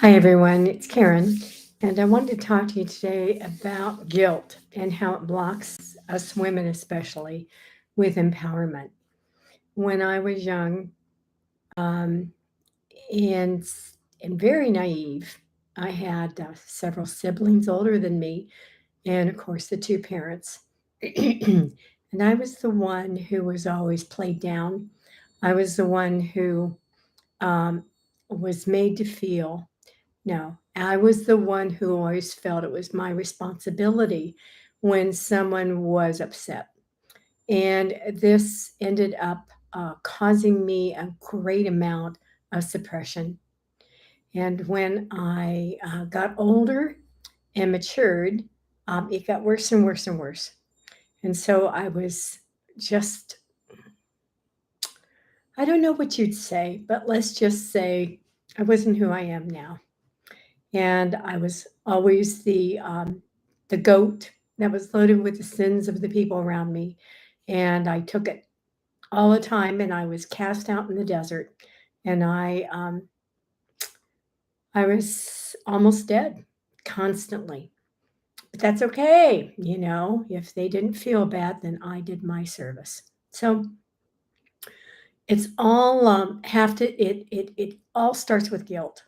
Hi, everyone. It's Karen, and I wanted to talk to you today about guilt and how it blocks us women, especially with empowerment. When I was young um, and, and very naive, I had several siblings older than me, and of course, the two parents. And I was the one who was always played down. I was the one who um, was made to feel. No, I was the one who always felt it was my responsibility when someone was upset. And this ended up causing me a great amount of suppression. And when I got older and matured, it got worse and worse and worse. And so I was just, I don't know what you'd say, but let's just say I wasn't who I am now. And I was always the goat that was loaded with the sins of the people around me, and I took it all the time, and I was cast out in the desert, and I was almost dead constantly. But that's okay, if they didn't feel bad, then I did my service. So it's all have to it all starts with guilt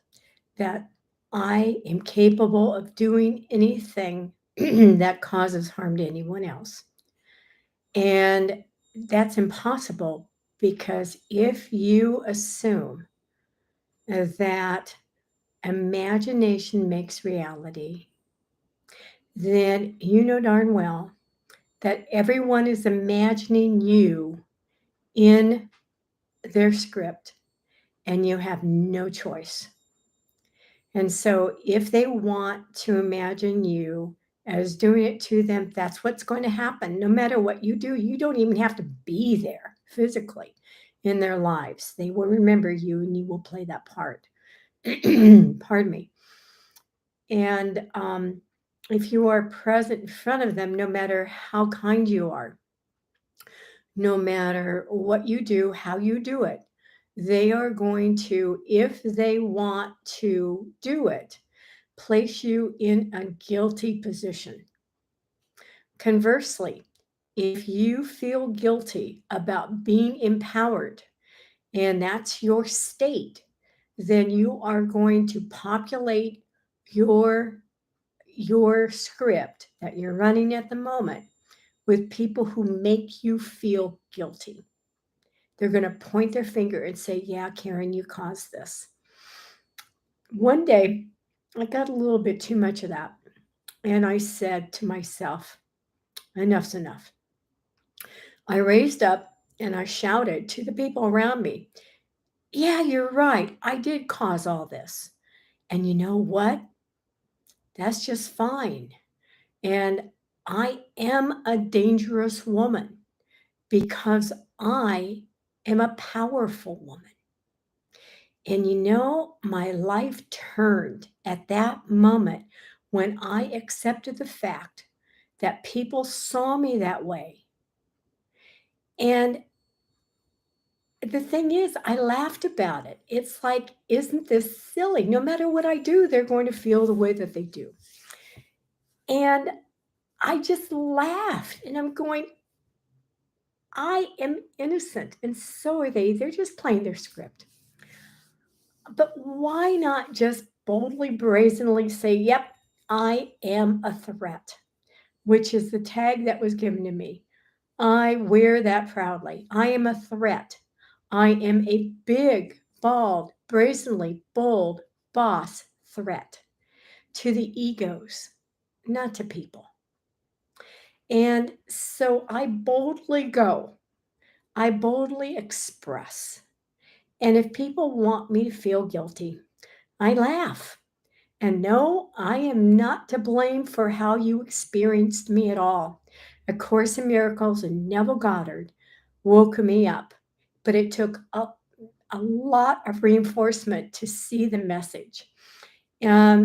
that I am capable of doing anything that causes harm to anyone else. And that's impossible because if you assume that imagination makes reality, then you know darn well that everyone is imagining you in their script and you have no choice. And so if they want to imagine you as doing it to them, that's what's going to happen. No matter what you do, you don't even have to be there physically in their lives. They will remember you and you will play that part. Pardon me. And if you are present in front of them, no matter how kind you are, no matter what you do, how you do it, they are going to, if they want to do it, place you in a guilty position. Conversely, if you feel guilty about being empowered and that's your state, then you are going to populate your your script that you're running at the moment with people who make you feel guilty. They're going to point their finger and say, "Yeah, Karen, you caused this." One day, I got a little bit too much of that. And I said to myself, enough's enough. I raised up and I shouted to the people around me, "Yeah, you're right. I did cause all this. And you know what? That's just fine. And I am a dangerous woman because I am a powerful woman." And my life turned at that moment when I accepted the fact that people saw me that way. And the thing is, I laughed about it. It's like, isn't this silly? No matter what I do, they're going to feel the way that they do. And I just laughed and I'm going, I am innocent. And so are they. They're just playing their script. But why not just boldly, brazenly say, yep, I am a threat, which is the tag that was given to me. I wear that proudly. I am a threat. I am a big, bald, brazenly bold boss threat to the egos, not to people. And so I boldly go, I boldly express. And if people want me to feel guilty, I laugh. And no, I am not to blame for how you experienced me at all. A Course in Miracles and Neville Goddard woke me up, but it took a lot of reinforcement to see the message.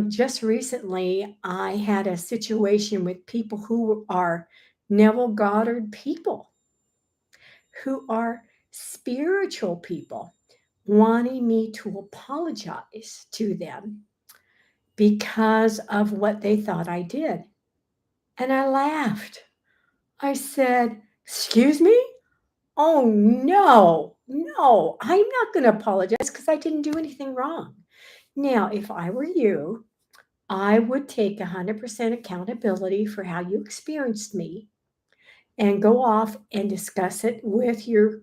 Just recently, I had a situation with people who are Neville Goddard people, who are spiritual people, wanting me to apologize to them because of what they thought I did. And I laughed. I said, "Excuse me? Oh, no, no, I'm not going to apologize because I didn't do anything wrong." Now, if I were you, I would take 100% accountability for how you experienced me and go off and discuss it with your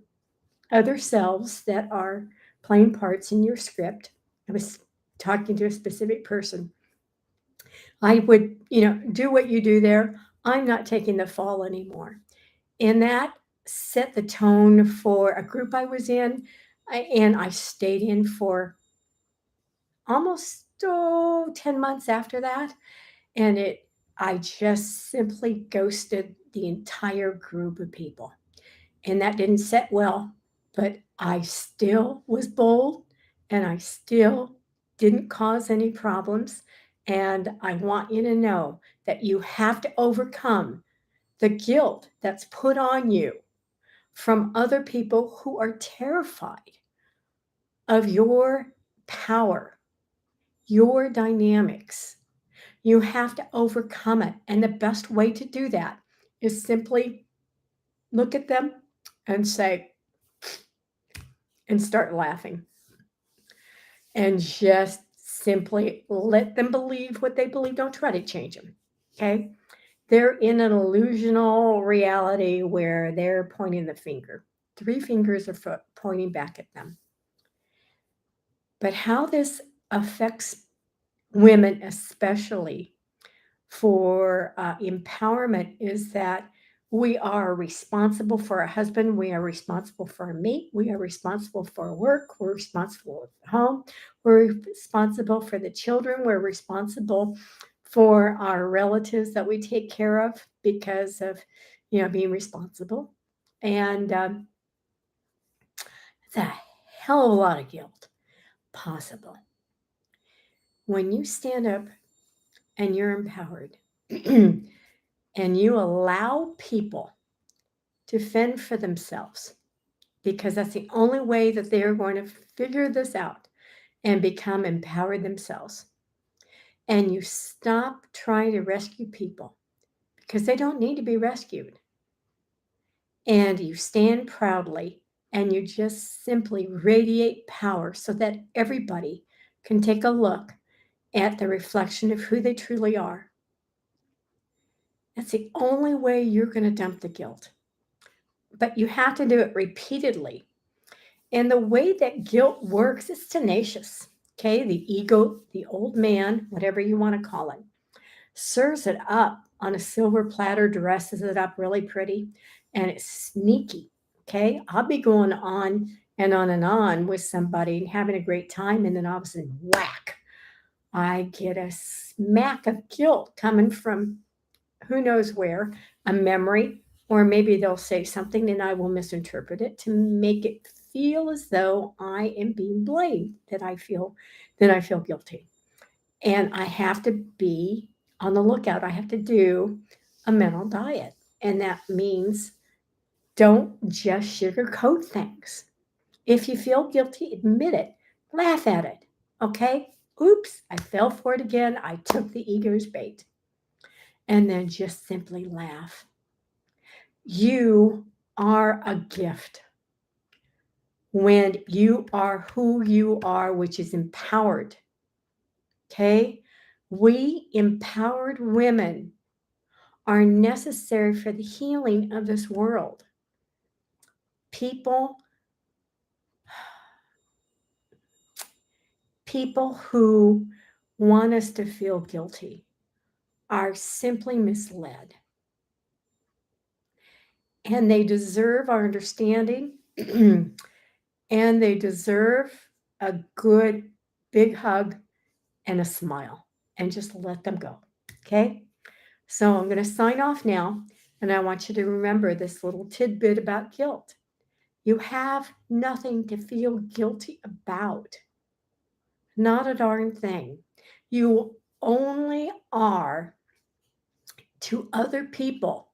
other selves that are playing parts in your script. I was talking to a specific person. I would, do what you do there. I'm not taking the fall anymore. And that set the tone for a group I was in, and I stayed in for almost 10 months after that. And I just simply ghosted the entire group of people. And that didn't set well, but I still was bold and I still didn't cause any problems. And I want you to know that you have to overcome the guilt that's put on you from other people who are terrified of your power, your dynamics. You have to overcome it. And the best way to do that is simply look at them and say, and start laughing. And just simply let them believe what they believe. Don't try to change them. Okay. They're in an illusional reality where they're pointing the finger. Three fingers are pointing back at them. But how this affects women, especially for empowerment, is that we are responsible for our husband, we are responsible for our mate, we are responsible for our work, we're responsible at home, we're responsible for the children, we're responsible for our relatives that we take care of because of being responsible. And it's a hell of a lot of guilt possible when you stand up and you're empowered and you allow people to fend for themselves, because that's the only way that they are going to figure this out and become empowered themselves. And you stop trying to rescue people because they don't need to be rescued. And you stand proudly and you just simply radiate power so that everybody can take a look at the reflection of who they truly are. That's the only way you're going to dump the guilt. But you have to do it repeatedly. And the way that guilt works is tenacious. Okay, the ego, the old man, whatever you want to call it, serves it up on a silver platter, dresses it up really pretty, and it's sneaky. Okay, I'll be going on and on with somebody and having a great time, and then all of a sudden, whack, I get a smack of guilt coming from who knows where, a memory, or maybe they'll say something and I will misinterpret it to make it feel as though I am being blamed, that I feel guilty. And I have to be on the lookout. I have to do a mental diet. And that means don't just sugarcoat things. If you feel guilty, admit it, laugh at it. Okay? Oops, I fell for it again. I took the ego's bait. And then just simply laugh. You are a gift when you are who you are, which is empowered. Okay? We empowered women are necessary for the healing of this world. People who want us to feel guilty are simply misled. And they deserve our understanding and they deserve a good big hug and a smile, and just let them go. Okay? So I'm going to sign off now, and I want you to remember this little tidbit about guilt. You have nothing to feel guilty about. Not a darn thing. You only are to other people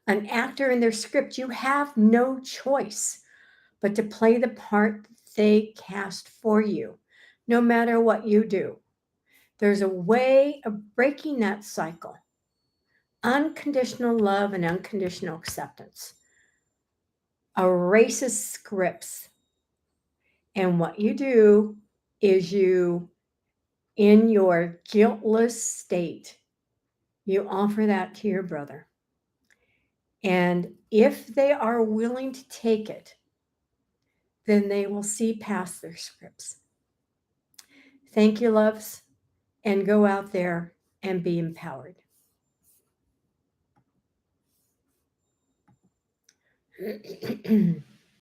an actor in their script. You have no choice but to play the part they cast for you, no matter what you do. There's a way of breaking that cycle. Unconditional love and unconditional acceptance erases scripts. And what you do is you, in your guiltless state, you offer that to your brother. And if they are willing to take it, then they will see past their scripts. Thank you, loves, and go out there and be empowered.